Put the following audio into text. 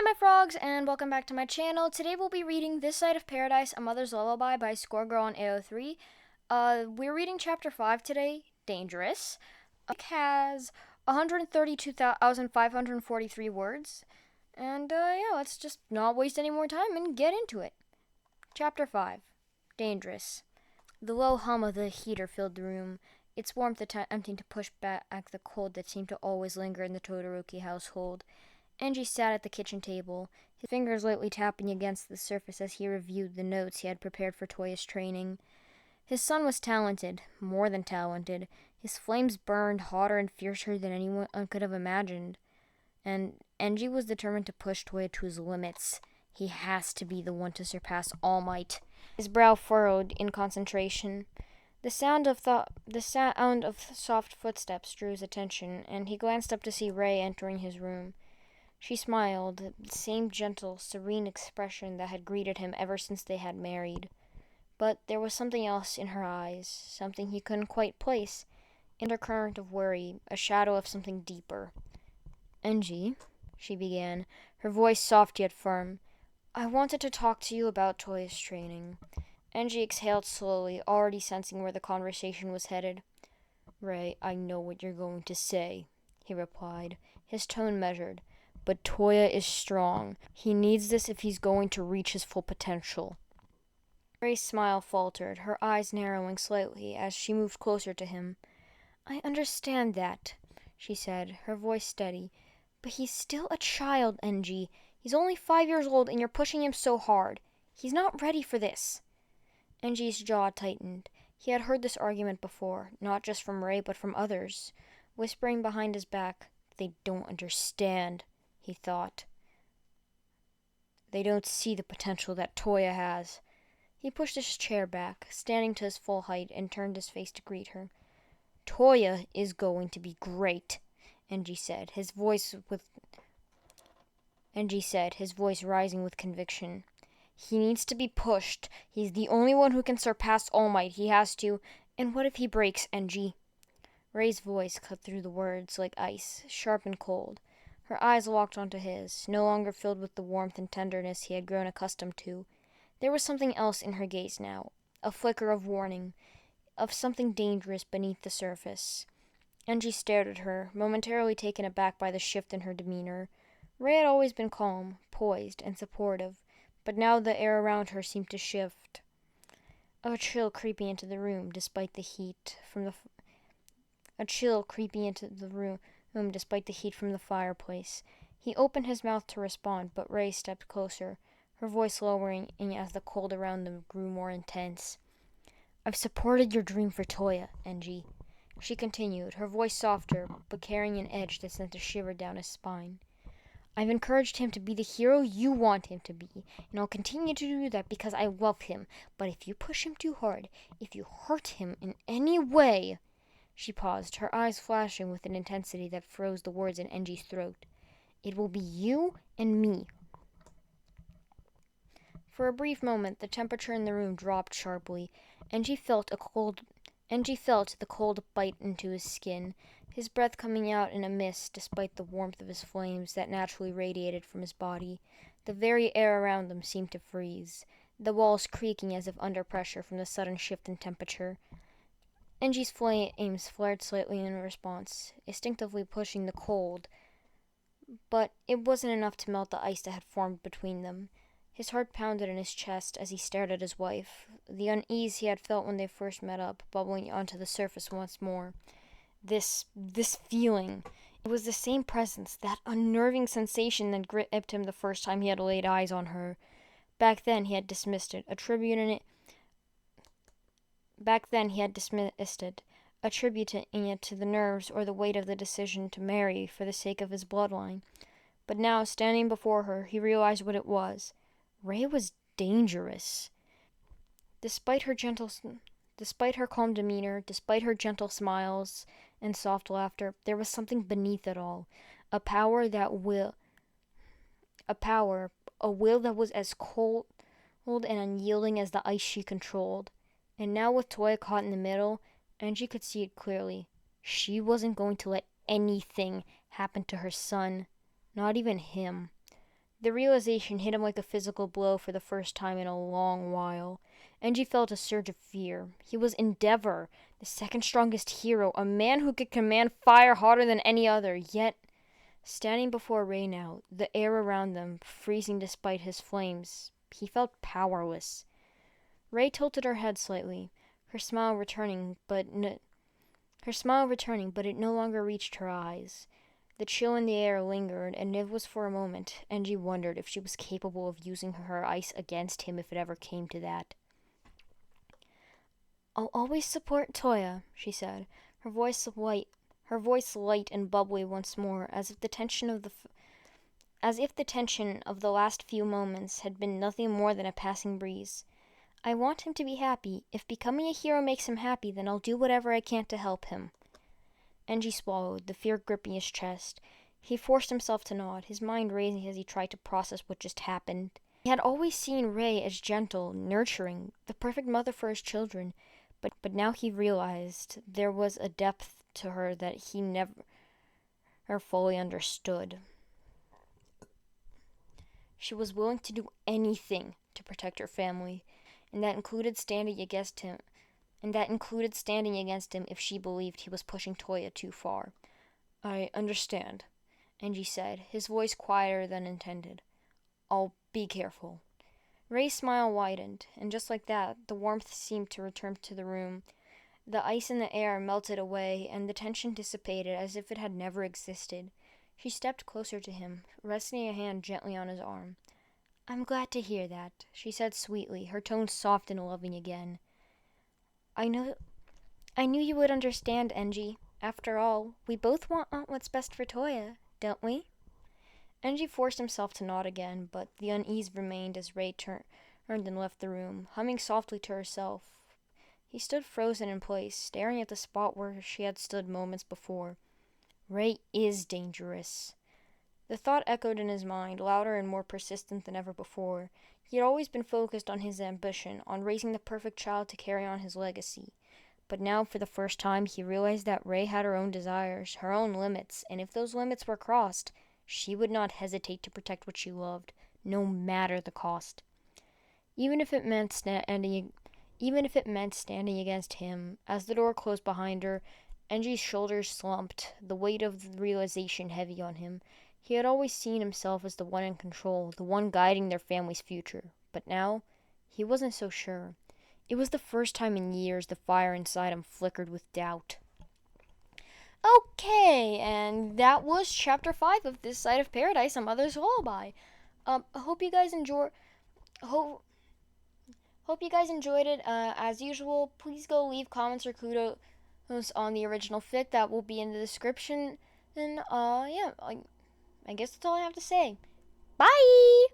Hi my frogs, and welcome back to my channel. Today we'll be reading This Side of Paradise, A Mother's Lullaby by Scoregirl on AO3. We're reading chapter 5 today, Dangerous. It has 132,543 words. And yeah, let's just not waste any more time and get into it. Chapter 5, Dangerous. The low hum of the heater filled the room, its warmth attempting to push back the cold that seemed to always linger in the Todoroki household. Enji sat at the kitchen table, his fingers lightly tapping against the surface as he reviewed the notes he had prepared for Toya's training. His son was talented, more than talented. His flames burned hotter and fiercer than anyone could have imagined. And Enji was determined to push Toya to his limits. He has to be the one to surpass All Might. His brow furrowed in concentration. The sound of soft footsteps drew his attention, and he glanced up to see Rei entering his room. She smiled, the same gentle, serene expression that had greeted him ever since they had married. But there was something else in her eyes, something he couldn't quite place, an undercurrent of worry, a shadow of something deeper. "Enji," she began, her voice soft yet firm, "I wanted to talk to you about Toya's training." Enji exhaled slowly, already sensing where the conversation was headed. "Rei, I know what you're going to say," he replied, his tone measured. "But Toya is strong. He needs this if he's going to reach his full potential." Rei's smile faltered, her eyes narrowing slightly as she moved closer to him. "I understand that," she said, her voice steady. "But he's still a child, Enji. He's only 5 years old and you're pushing him so hard. He's not ready for this." Enji's jaw tightened. He had heard this argument before, not just from Rei but from others, whispering behind his back, "They don't understand," he thought. "They don't see the potential that Toya has." He pushed his chair back, standing to his full height, and turned his face to greet her. "Toya is going to be great," Enji said, his voice rising with conviction. "He needs to be pushed. He's the only one who can surpass All Might. He has to. And what if he breaks, Enji?" Rei's voice cut through the words like ice, sharp and cold. Her eyes locked onto his, no longer filled with the warmth and tenderness he had grown accustomed to. There was something else in her gaze now, a flicker of warning, of something dangerous beneath the surface. Enji stared at her, momentarily taken aback by the shift in her demeanor. Rei had always been calm, poised, and supportive, but now the air around her seemed to shift. A chill creeping into the room despite the heat from the fireplace. He opened his mouth to respond, but Rei stepped closer, her voice lowering as the cold around them grew more intense. "I've supported your dream for Toya, Enji," she continued, her voice softer, but carrying an edge that sent a shiver down his spine. "I've encouraged him to be the hero you want him to be, and I'll continue to do that because I love him. But if you push him too hard, if you hurt him in any way—" She paused, her eyes flashing with an intensity that froze the words in Enji's throat. "It will be you and me." For a brief moment, the temperature in the room dropped sharply. Enji felt the cold bite into his skin, his breath coming out in a mist despite the warmth of his flames that naturally radiated from his body. The very air around them seemed to freeze, the walls creaking as if under pressure from the sudden shift in temperature. Enji's flames flared slightly in response, instinctively pushing the cold, but it wasn't enough to melt the ice that had formed between them. His heart pounded in his chest as he stared at his wife, the unease he had felt when they first met up bubbling onto the surface once more. This feeling, it was the same presence, that unnerving sensation that gripped him the first time he had laid eyes on her. Back then he had dismissed it, attributing it to the nerves or the weight of the decision to marry for the sake of his bloodline. But now, standing before her, he realized what it was. Rei was dangerous. Despite her calm demeanor, despite her gentle smiles and soft laughter, there was something beneath it all. A will that was as cold and unyielding as the ice she controlled. And now with Toya caught in the middle, Enji could see it clearly. She wasn't going to let anything happen to her son. Not even him. The realization hit him like a physical blow for the first time in a long while. Enji felt a surge of fear. He was Endeavor, the second strongest hero, a man who could command fire harder than any other, yet, standing before Rei now, the air around them freezing despite his flames, he felt powerless. Rei tilted her head slightly, her smile returning, but it no longer reached her eyes. The chill in the air lingered, and it was for a moment Enji wondered if she was capable of using her ice against him if it ever came to that. "I'll always support Toya," she said, her voice light and bubbly once more, as if the tension of the last few moments had been nothing more than a passing breeze. "I want him to be happy. If becoming a hero makes him happy, then I'll do whatever I can to help him." Enji swallowed, the fear gripping his chest. He forced himself to nod, his mind racing as he tried to process what just happened. He had always seen Rei as gentle, nurturing, the perfect mother for his children, but now he realized there was a depth to her that he never fully understood. She was willing to do anything to protect her family, and that included standing against him if she believed he was pushing Toya too far. "I understand," Enji said, his voice quieter than intended. "I'll be careful." Ray's smile widened, and just like that, the warmth seemed to return to the room. The ice in the air melted away, and the tension dissipated as if it had never existed. She stepped closer to him, resting a hand gently on his arm. "I'm glad to hear that," she said sweetly, her tone soft and loving again. I knew you would understand, Enji. After all, we both want what's best for Toya, don't we?" Enji forced himself to nod again, but the unease remained as Rei turned and left the room, humming softly to herself. He stood frozen in place, staring at the spot where she had stood moments before. Rei is dangerous. The thought echoed in his mind, louder and more persistent than ever before. He had always been focused on his ambition, on raising the perfect child to carry on his legacy. But now, for the first time, he realized that Rei had her own desires, her own limits, and if those limits were crossed, she would not hesitate to protect what she loved, no matter the cost. Even if it meant standing against him. As the door closed behind her, Enji's shoulders slumped, the weight of the realization heavy on him. He had always seen himself as the one in control, the one guiding their family's future. But now, he wasn't so sure. It was the first time in years the fire inside him flickered with doubt. Okay, and that was Chapter 5 of This Side of Paradise, A Mother's Lullaby. Hope you guys enjoyed it. As usual, please go leave comments or kudos on the original fic. That will be in the description. And, yeah, I guess that's all I have to say. Bye!